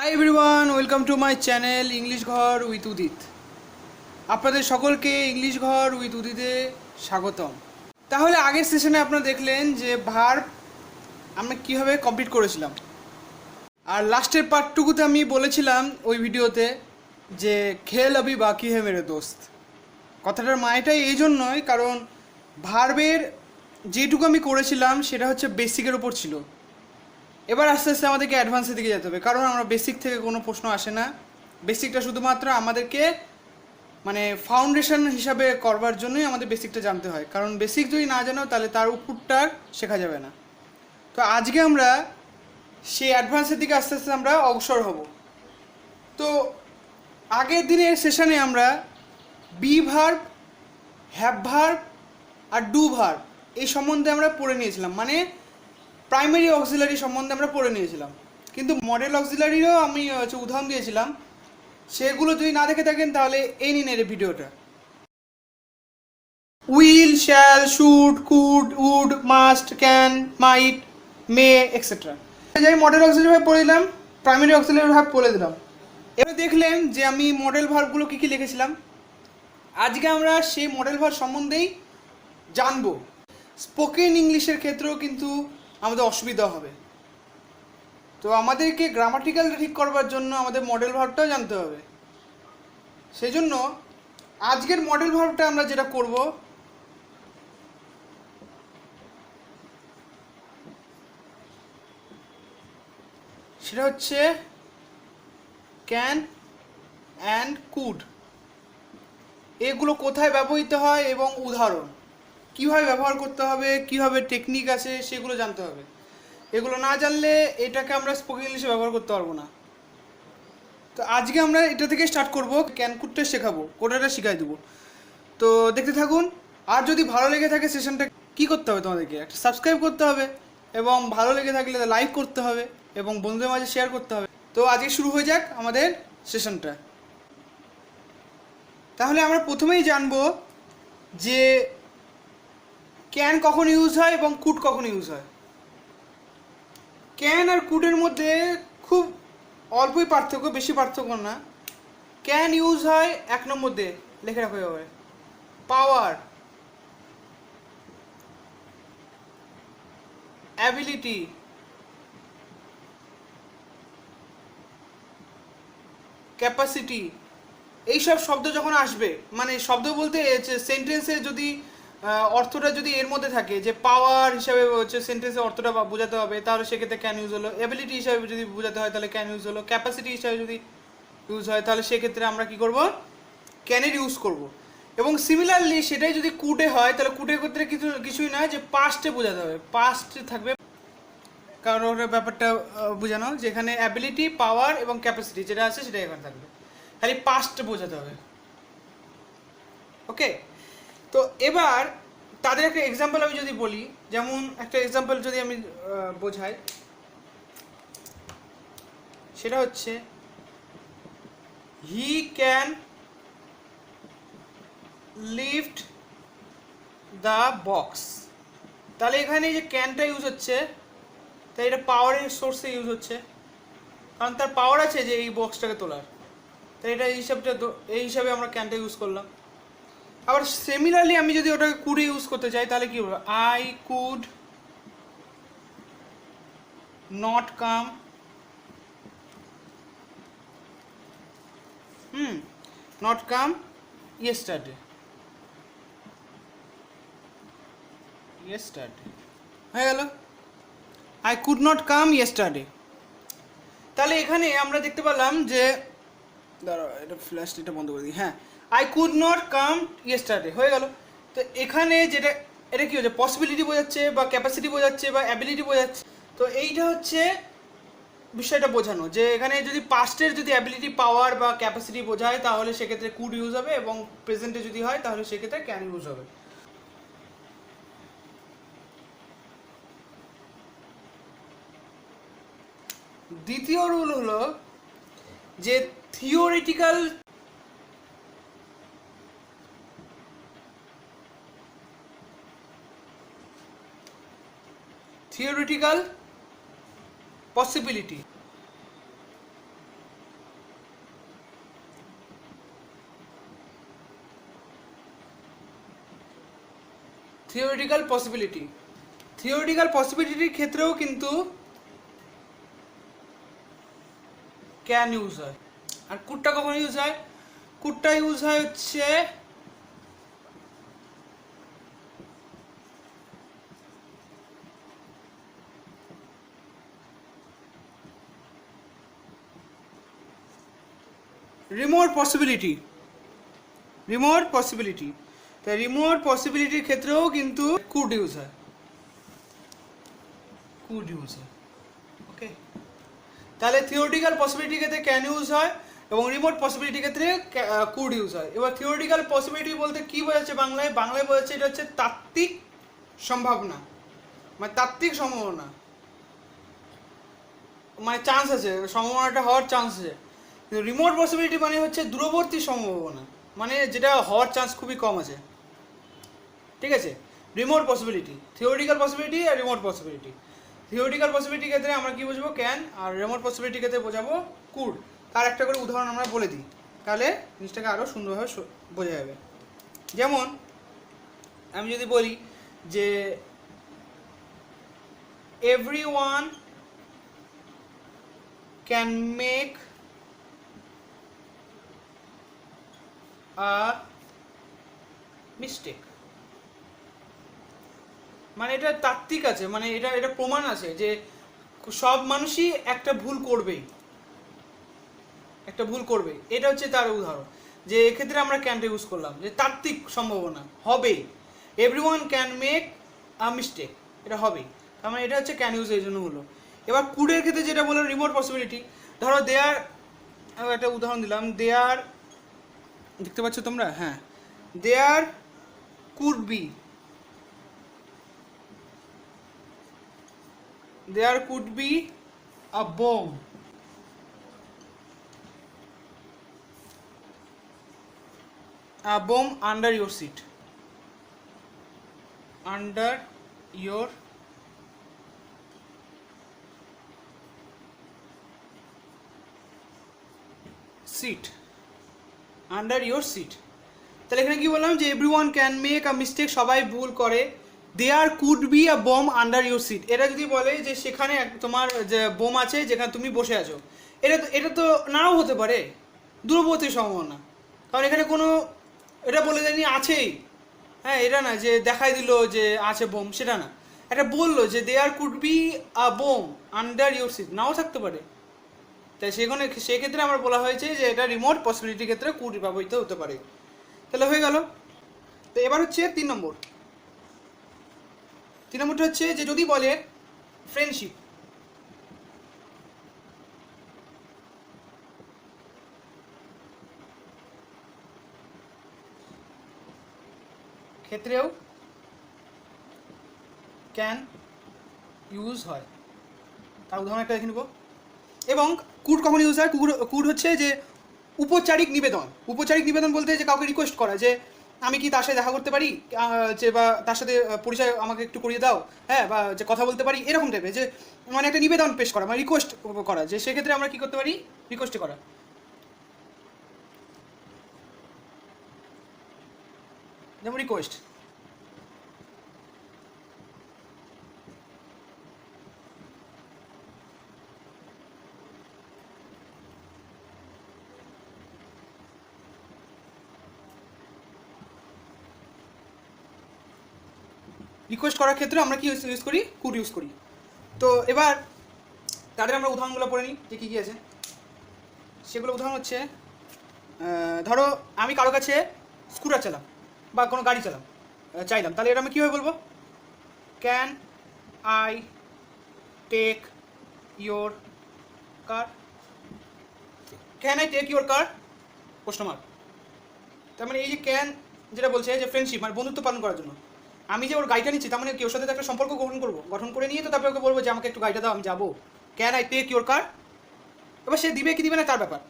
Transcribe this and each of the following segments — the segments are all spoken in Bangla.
Hi everyone, welcome to my channel English ঘর উইথ উদিত। আপনাদের সকলকে ইংলিশ ঘর উইথ উদিতে স্বাগতম। তাহলে আগের সেশনে আপনারা দেখলেন যে ভার্ব আমরা কীভাবে কমপ্লিট করেছিলাম, আর লাস্টের পার্টটুকুতে আমি বলেছিলাম ওই ভিডিওতে যে খেল আবি বাকি হে মেরে দোস্ত। কথাটার মানেটাই এই জন্যই কারণ ভার্বের যেটুকু আমি করেছিলাম সেটা হচ্ছে বেসিকের ওপর ছিল। এবার আস্তে আস্তে আমাদেরকে অ্যাডভান্সের দিকে যেতে হবে, কারণ আমরা বেসিক থেকে কোনো প্রশ্ন আসে না। বেসিকটা শুধুমাত্র আমাদেরকে মানে ফাউন্ডেশন হিসাবে করবার জন্যই আমাদের বেসিকটা জানতে হয়, কারণ বেসিক যদি না জানো তাহলে তার উপরটা শেখা যাবে না। তো আজকে আমরা সেই অ্যাডভান্সের দিকে আস্তে আস্তে আমরা অগ্রসর হব। তো আগের দিনের সেশনে আমরা বি ভার্ব, হ্যাভ ভার্ব আর ডু ভার্ব এই সম্বন্ধে আমরা পড়ে নিয়েছিলাম, মানে প্রাইমারি অক্সিলারি সম্বন্ধে আমরা পড়ে নিয়েছিলাম। কিন্তু মডেল অক্সিলারিরও আমি উদাহরণ দিয়েছিলাম, সেগুলো যদি না দেখে থাকেন তাহলে এই নিন এর ভিডিওটা। Will, shall, should, could, would, must, can, might, may etcetera. যাই মডেল অক্সিলারি ভার্ব পড়ে দিলাম, প্রাইমারি অক্সিলারি ভার্ব পড়ে দিলাম। এবার দেখলেন যে আমি মডেল ভার্বগুলো কী কী লিখেছিলাম। আজকে আমরা সেই মডেল ভার্ব সম্বন্ধেই জানবো। স্পোকেন ইংলিশের ক্ষেত্রেও কিন্তু আমাদের অসুবিধা হবে, তো আমাদেরকে গ্রামাটিক্যালটা ঠিক করবার জন্য আমাদের মডেল ভার্বটাও জানতে হবে। সেই জন্য আজকের মডেল ভার্বটা আমরা যেটা করব সেটা হচ্ছে ক্যান অ্যান্ড কুড। এগুলো কোথায় ব্যবহৃত হয় এবং উদাহরণ কীভাবে ব্যবহার করতে হবে, কীভাবে টেকনিক আছে সেগুলো জানতে হবে। এগুলো না জানলে এটাকে আমরা স্পোকেন ইংলিশে ব্যবহার করতে পারবো না। তো আজকে আমরা এটা থেকে স্টার্ট করব, ক্যান কুডটা শেখাবো, কোডাটা শিখাই দেবো। তো দেখতে থাকুন। আর যদি ভালো লেগে থাকে সেশনটা কী করতে হবে, তোমাদেরকে একটা সাবস্ক্রাইব করতে হবে এবং ভালো লেগে থাকলে লাইক করতে হবে এবং বন্ধুদের মাঝে শেয়ার করতে হবে। তো আজকে শুরু হয়ে যাক আমাদের সেশনটা। তাহলে আমরা প্রথমেই জানবো যে ক্যান কখন ইউজ হয় এবং কুড কখন ইউজ হয়। ক্যান আর কুডের মধ্যে খুব অল্পই পার্থক্য, বেশি পার্থক্য না। ক্যান ইউজ হয় এক নম্বর দিয়ে লিখে রাখা যাবে পাওয়ার, অ্যাবিলিটি, ক্যাপাসিটি। এইসব শব্দ যখন আসবে, মানে শব্দ বলতে সেন্টেন্সে যদি অর্থটা যদি এর মধ্যে থাকে যে পাওয়ার হিসাবে হচ্ছে সেন্টেন্সের অর্থটা বোঝাতে হবে, তাহলে সেক্ষেত্রে ক্যান ইউজ হলো। অ্যাবিলিটি হিসাবে যদি বোঝাতে হয় তাহলে ক্যান ইউজ হলো। ক্যাপাসিটি হিসাবে যদি ইউজ হয় তাহলে সেক্ষেত্রে আমরা কি করব, ক্যানের ইউজ করব। এবং সিমিলারলি সেটাই যদি কুডে হয় তাহলে কুডের ক্ষেত্রে কিছুই নয়, যে পাস্টে বোঝাতে হবে, পাস্টে থাকবে, কারণ ওটা ব্যাপারটা বোঝানো যেখানে অ্যাবিলিটি, পাওয়ার এবং ক্যাপাসিটি যেটা আছে সেটা এখানে থাকবে, খালি পাস্টে বোঝাতে হবে। ওকে, তো এবার তাদের একটা এক্সাম্পল আমি যদি বলি, যেমন একটা এক্সাম্পল যদি আমি বোঝাই, সেটা হচ্ছে he can lift the box. তাহলে এখানে যে ক্যানটা ইউজ হচ্ছে, তাই এটা পাওয়ারের সোর্সে ইউজ হচ্ছে, কারণ তার পাওয়ার আছে যে এই বক্সটাকে তোলার। তাই এটা এই হিসাবে আমরা ক্যানটা ইউজ করলাম। আবার সিমিলারলি আমি যদি ওটাকে কুডে ইউজ করতে চাই তাহলে কি হবে, I could not come not come yesterday. হয়ে গেল, I could not come yesterday. তাহলে এখানে আমরা দেখতে পেলাম যে, দাঁড়াও এটা ফ্ল্যাশটা বন্ধ করে দিই, হ্যাঁ, I could not come yesterday হয়ে গেল। তো এখানে যেটা এটা কী হচ্ছে, পসিবিলিটি বোঝাচ্ছে বা ক্যাপাসিটি বোঝাচ্ছে বা অ্যাবিলিটি বোঝাচ্ছে। তো এইটা হচ্ছে বিষয়টা বোঝানো, যে এখানে যদি পাস্টের যদি অ্যাবিলিটি, পাওয়ার বা ক্যাপাসিটি বোঝায় তাহলে সেক্ষেত্রে কুড ইউজ হবে, এবং প্রেজেন্টে যদি হয় তাহলে সেক্ষেত্রে ক্যান ইউজ হবে। দ্বিতীয় রুল হলো যে theoretical possibility. Theoretical possibility, theoretical পসিবিলিটির ক্ষেত্রেও কিন্তু ক্যান ইউজ হয়। আর কুডটা কখন ইউজ হয়? কুডটা ইউজ হয় হচ্ছে রিমোট পসিবিলিটি, রিমোট পসিবিলিটি। তাই রিমোট পসিবিলিটির ক্ষেত্রেও কিন্তু কুড ইউজ হয়, কুড ইউজ হয়। ওকে, তাহলে থিওরিটিক্যাল পসিবিলিটির ক্ষেত্রে ক্যান ইউজ হয় এবং রিমোট পসিবিলিটির ক্ষেত্রে কুড ইউজ হয়। এবার থিওরিটিক্যাল পসিবিলিটি বলতে কি বোঝাচ্ছে বাংলায়? বাংলায় বোঝাচ্ছে এটা হচ্ছে তাত্ত্বিক সম্ভাবনা, মানে তাত্ত্বিক সম্ভাবনা, মানে চান্স আছে, সম্ভাবনাটা হওয়ার চান্স আছে। কিন্তু রিমোট পসিবিলিটি মানে হচ্ছে দূরবর্তী সম্ভাবনা, মানে যেটা হওয়ার চান্স খুবই কম আছে। ঠিক আছে, রিমোট পসিবিলিটি, থিওরিটিক্যাল পসিবিলিটি আর রিমোট পসিবিলিটি। থিওরিটিক্যাল পসিবিলিটির ক্ষেত্রে আমরা কি বুঝবো? ক্যান, আর রিমোট পসিবিলিটির ক্ষেত্রে বোঝাবো কুড। তার একটা করে উদাহরণ আমরা বলে দিই, তাহলে জিনিসটাকে আরও সুন্দরভাবে বোঝা যাবে। যেমন আমি যদি বলি যে everyone can make a mistake, মানে এটা তাত্ত্বিক আছে, মানে এটা এটা প্রমাণ আছে যে সব মানুষই একটা ভুল করবেই, একটা ভুল করবে। এটা হচ্ছে তার উদাহরণ, যে এক্ষেত্রে আমরা ক্যানটা ইউজ করলাম, যে তাত্ত্বিক সম্ভাবনা হবে, everyone can make a mistake, এটা হবেই। তার মানে এটা হচ্ছে ক্যান ইউজ, এই জন্য হলো। এবার কুডের ক্ষেত্রে যেটা বললাম রিমোট পসিবিলিটি, ধরো দেয়ার, একটা উদাহরণ দিলাম, দেয়ার, দেখতে পাচ্ছ তোমরা? হ্যাঁ, there could be, there could be a bomb, a bomb under your seat, under your seat, under your seat। তাহলে এখানে কি বললাম? যে everyone can make a mistake, সবাই ভুল করে। There could be a bomb under your seat, এটা যদি বলে যে সেখানে তোমার যে বোম আছে যেখানে তুমি বসে আছো, এটা তো নাও হতে পারে, দূরবর্তী সম্ভাবনা। কারণ এখানে কোনো, এটা বলে দেয়নি আছেই, হ্যাঁ, এটা না যে দেখাই দিল যে আছে বোম, সেটা না। এটা বললো যে there could be a bomb under your seat, নাও থাকতে পারে। তাই সেক্ষেত্রে আমরা বলা হয়েছে যে এটা রিমোট পসিবিলিটির ক্ষেত্রে কুড ব্যবহৃত হতে পারে। তাহলে হয়ে গেল। তো এবার হচ্ছে 3 নম্বরটা হচ্ছে যে যদি বলে ফ্রেন্ডশিপ, ক্ষেত্রেও ক্যান ইউজ হয়। তার উদাহরণ একটা দেখে নেব। এবং কুড কখন ইউজ হয়? কুড হচ্ছে যে উপচারিক নিবেদন। উপচারিক নিবেদন বলতে যে কাউকে রিকোয়েস্ট করা, যে আমি কি তার সাথে দেখা করতে পারি, যে বা তার সাথে পরিচয় আমাকে একটু করিয়ে দাও, হ্যাঁ, বা যে কথা বলতে পারি, এরকম টাইপের, যে মানে একটা নিবেদন পেশ করা, মানে রিকোয়েস্ট করা, যে সেক্ষেত্রে আমরা কি করতে পারি? রিকোয়েস্ট করা, যেমন রিকোয়েস্ট। রিকোয়েস্ট করার ক্ষেত্রে আমরা কি ইউজ করি? কুড ইউজ করি। তো এবার তাদের আমরা উদাহরণগুলো পড়ে নিই যে কী কী আছে। সেগুলো উদাহরণ হচ্ছে, ধরো আমি কারো কাছে স্কুটার চালাম বা কোনো গাড়ি চাইলাম, তাহলে এটা আমি কীভাবে বলবো? Can I take your car? Can I take your car? প্রশ্ন মার্ক। তার মানে এই যে ক্যান যেটা বলছে যে ফ্রেন্ডশিপ, মানে বন্ধুত্ব পালন করার জন্য, আমি যে ওর গাড়িটা নিচ্ছি, তার মানে কেউ সাথে একটা সম্পর্ক গঠন করে নিয়ে তো তারপরে ওকে বলবো যে আমাকে একটু গাড়িটা দাও, আমি যাবো। Can I take your car? এবার সে দিবে কি দিবে না তার ব্যাপার।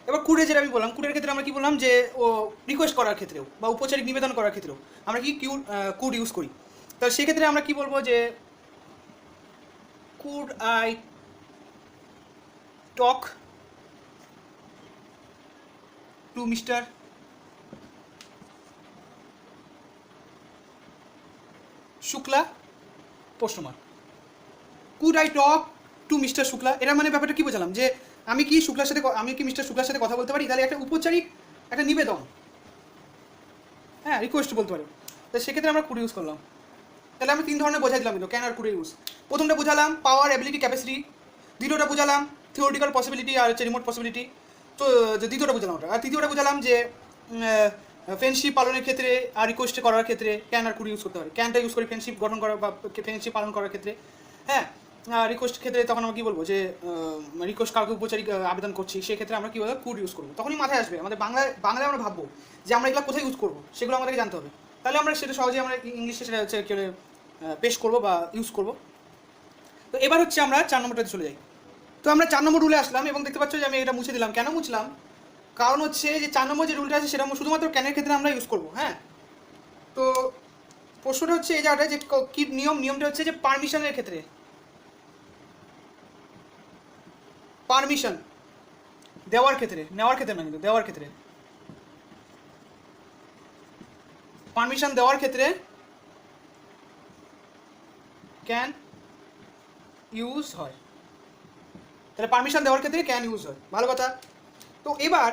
এবার কুডে যেটা আমি বললাম, কুডের ক্ষেত্রে আমরা কি বললাম? যে ও রিকোয়েস্ট করার ক্ষেত্রেও বা উপচারিক নিবেদন করার ক্ষেত্রেও আমরা কি কুড ইউজ করি। তাহলে সেক্ষেত্রে আমরা কি বলবো? যে could I talk to mister Shukla প্রশ্নমার্ক। Could I talk to mister Shukla, এটা মানে ব্যাপারটা কী বোঝালাম, যে আমি কি মিস্টার শুক্লার সাথে কথা বলতে পারি, তাহলে একটা উপচারিক একটা নিবেদন, হ্যাঁ, রিকোয়েস্ট বলতে পারি। তো সেক্ষেত্রে আমরা কুড ইউজ করলাম। তাহলে আমি 3 ধরনের বোঝাই দিলাম, কিন্তু ক্যান আর কুডের ইউজ। প্রথমটা বোঝালাম পাওয়ার, অ্যাবিলিটি, ক্যাপাসিটি। দ্বিতীয়টা বোঝালাম থিওরিটিক্যাল পসিবিলিটি আর হচ্ছে রিমোট পসিবিলিটি। তো দ্বিতীয়টা বোঝালাম ওটা। আর তৃতীয়টা বোঝালাম যে ফ্রেন্ডশিপ পালনের ক্ষেত্রে আর রিকোয়েস্ট করার ক্ষেত্রে ক্যান আর কুড ইউজ করতে পারি। ক্যানটা ইউজ করি ফ্রেন্ডশিপ গঠন করা বা ফ্রেন্ডশিপ পালন করার ক্ষেত্রে, হ্যাঁ। রিকোয়েস্ট ক্ষেত্রে তখন আমরা কী বলবো, যে রিকোয়েস্ট কাউকে উপচারিক আবেদন করছি, সেক্ষেত্রে আমরা কী বলবো, কুড ইউজ করবো। তখনই মাথায় আসবে আমাদের বাংলায় আমরা ভাববো যে আমরা এগুলো কোথায় ইউজ করবো, সেগুলো আমাদেরকে জানতে হবে। তাহলে আমরা সেটা সহজেই আমরা ইংলিশে সেটা হচ্ছে কি পেশ করবো বা ইউজ করবো। তো এবার হচ্ছে আমরা 4 নম্বরটাতে চলে যাই। তো আমরা 4 নম্বর রুলে আসলাম এবং দেখতে পাচ্ছ যে আমি এটা মুছে দিলাম। কেন মুছলাম? কারণ হচ্ছে যে 4 নম্বর যে রুলটা আছে সেটা শুধুমাত্র ক্যানের ক্ষেত্রে আমরা ইউজ করবো, হ্যাঁ। তো প্রশ্নটা হচ্ছে এই জায়গাটা যে কী নিয়মটা হচ্ছে যে পারমিশনের ক্ষেত্রে, পারমিশন দেওয়ার ক্ষেত্রে, নেওয়ার ক্ষেত্রে না, কিন্তু দেওয়ার ক্ষেত্রে, পারমিশন দেওয়ার ক্ষেত্রে ক্যান ইউজ হয়। তাহলে পারমিশন দেওয়ার ক্ষেত্রে ক্যান ইউজ হয়, ভালো কথা। তো এবার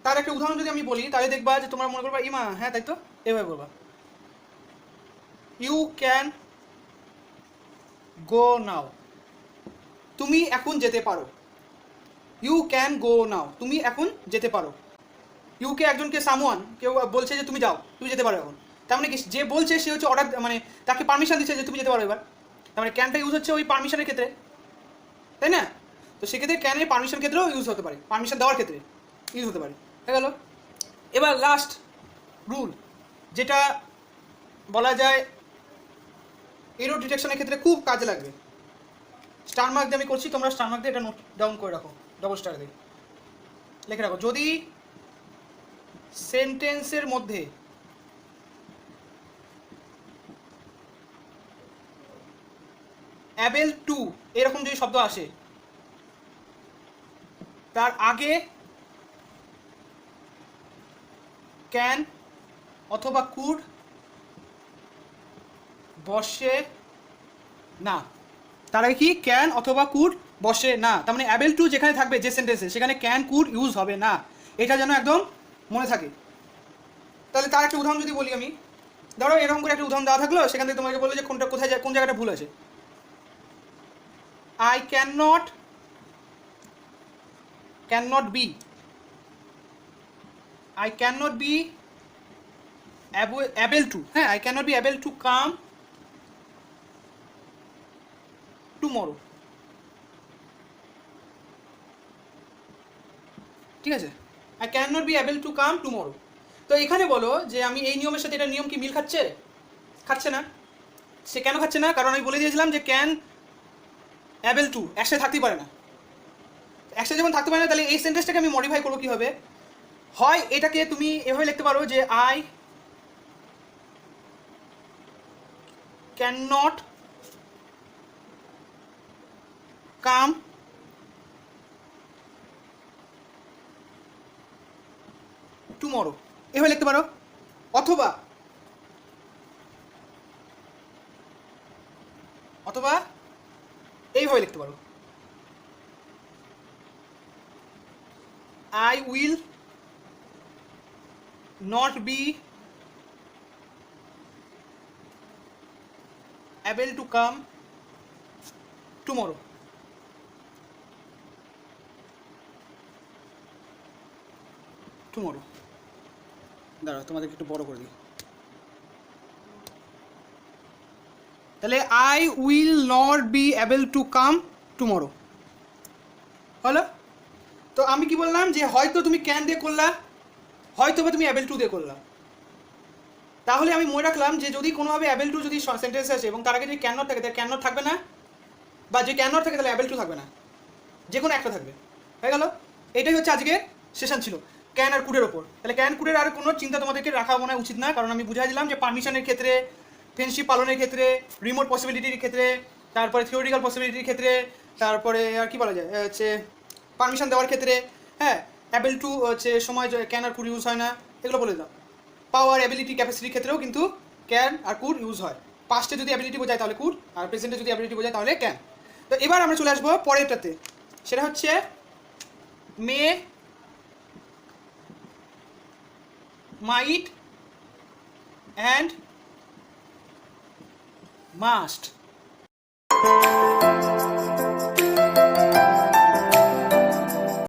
তার একটা উদাহরণ যদি আমি বলি, তাহলে দেখবা যে তোমরা মনে করবা ইমা, হ্যাঁ তাই তো, এভাবে বলবা, ইউ ক্যান গো নাও, তুমি এখন যেতে পারো। ইউ ক্যান গো নাও, তুমি এখন যেতে পারো। ইউকে একজনকে সামওয়ান, কেউ বলছে যে তুমি যাও, তুমি যেতে পারো এখন। তার মানে কি, যে বলছে সে হচ্ছে অর্ডার, মানে তাকে পারমিশন দিচ্ছে যে তুমি যেতে পারো এবার। তার মানে ক্যানটা ইউজ হচ্ছে ওই পারমিশনের ক্ষেত্রে, তাই না? তো সেক্ষেত্রে ক্যানের পারমিশন ক্ষেত্রেও ইউজ হতে পারে, পারমিশন দেওয়ার ক্ষেত্রে ইউজ হতে পারে, হয়ে গেল। এবার লাস্ট রুল, যেটা বলা যায় এরর ডিটেকশনের ক্ষেত্রে খুব কাজে লাগবে। স্টার মার্ক দিয়ে আমি করছি, তোমরা স্টার মার্ক দিয়ে এটা নোট ডাউন করে রাখো, ডবল স্টার দিয়ে লিখে রাখো। যদি সেন্টেন্সের মধ্যে অ্যাবেল টু এরকম যদি শব্দ আসে, তার আগে ক্যান অথবা কুড বসে না। তার আগে কি, ক্যান অথবা কুড বসে না। তার মানে অ্যাবেল টু যেখানে থাকবে যে সেন্টেন্সে, সেখানে ক্যান কুড ইউজ হবে না, এটা যেন একদম মনে থাকে। তাহলে তার একটা উদাহরণ যদি বলি আমি, ধরো এরকম করে একটা উদাহরণ দেওয়া থাকলো, সেখান থেকে তোমাকে বললো যে কোনটা কোথায় যায়, কোন জায়গাটা ভুল আছে। I can not be, I cannot be able to, হ্যাঁ, I cannot be able to come tomorrow, ঠিক আছে, I cannot be able to come tomorrow। তো এখানে বলো যে আমি এই নিয়মের সাথে এটা নিয়ম কি মিল খাচ্ছে? খাচ্ছে না। সে কেন খাচ্ছে না? কারণ আমি বলে দিয়েছিলাম যে ক্যান অ্যাবেল টু একসাথে থাকতেই পারে না। একসাথে যখন থাকতে পারে না, তাহলে এই সেন্টেন্সটাকে আমি মডিফাই করবো কীভাবে? হয় এটাকে তুমি এভাবে লিখতে পারো যে I can not come tomorrow, এভাবে লিখতে পারো। অথবা এইভাবে লিখতে পারো, I will not be able to come tomorrow। দাঁড়াও তোমাদেরকে একটু বড় করে দিই। তাহলে I will not be able to come tomorrow হলো। তো আমি কি বললাম যে হয়তো তুমি ক্যান দিয়ে করলা, হয়তো বা তুমি অ্যাবেল টু দিয়ে করলা। তাহলে আমি মনে রাখলাম যে যদি কোনোভাবে অ্যাবেল টু যদি সেন্টেন্স আসে এবং তার আগে যদি ক্যান নট থাকে, তাহলে ক্যান নট থাকবে না, বা যে ক্যান নট থাকে তাহলে অ্যাবেল টু থাকবে না, যে কোনো একটা থাকবে, হয়ে গেল। এটাই হচ্ছে আজকের সেশন ছিল ক্যান আর কুডের ওপর। তাহলে ক্যান কুডের আর কোনো চিন্তা তোমাদেরকে রাখা মনে উচিত না, কারণ আমি বুঝাই দিলাম যে পারমিশনের ক্ষেত্রে, ফ্রেন্ডশিপ পালনের ক্ষেত্রে, রিমোট পসিবিলিটির ক্ষেত্রে, তারপরে থিওরিটিক্যাল পসিবিলিটির ক্ষেত্রে, তারপরে আর কি বলা যায় হচ্ছে পারমিশন দেওয়ার ক্ষেত্রে, হ্যাঁ, অ্যাবেল টু হচ্ছে সময় ক্যান আর কুড ইউজ হয় না, এগুলো বলে দিলাম। পাওয়ার, অ্যাবিলিটি, ক্যাপাসিটির ক্ষেত্রেও কিন্তু ক্যান আর কুড ইউজ হয়। পাস্টে যদি অ্যাবিলিটি বোঝায় তাহলে কুড, আর প্রেজেন্টে যদি অ্যাবিলিটি বোঝায় তাহলে ক্যান। তো এবার আমরা চলে আসবো পরেরটাতে, সেটা হচ্ছে মে, মাইট অ্যান্ড মাস্ট।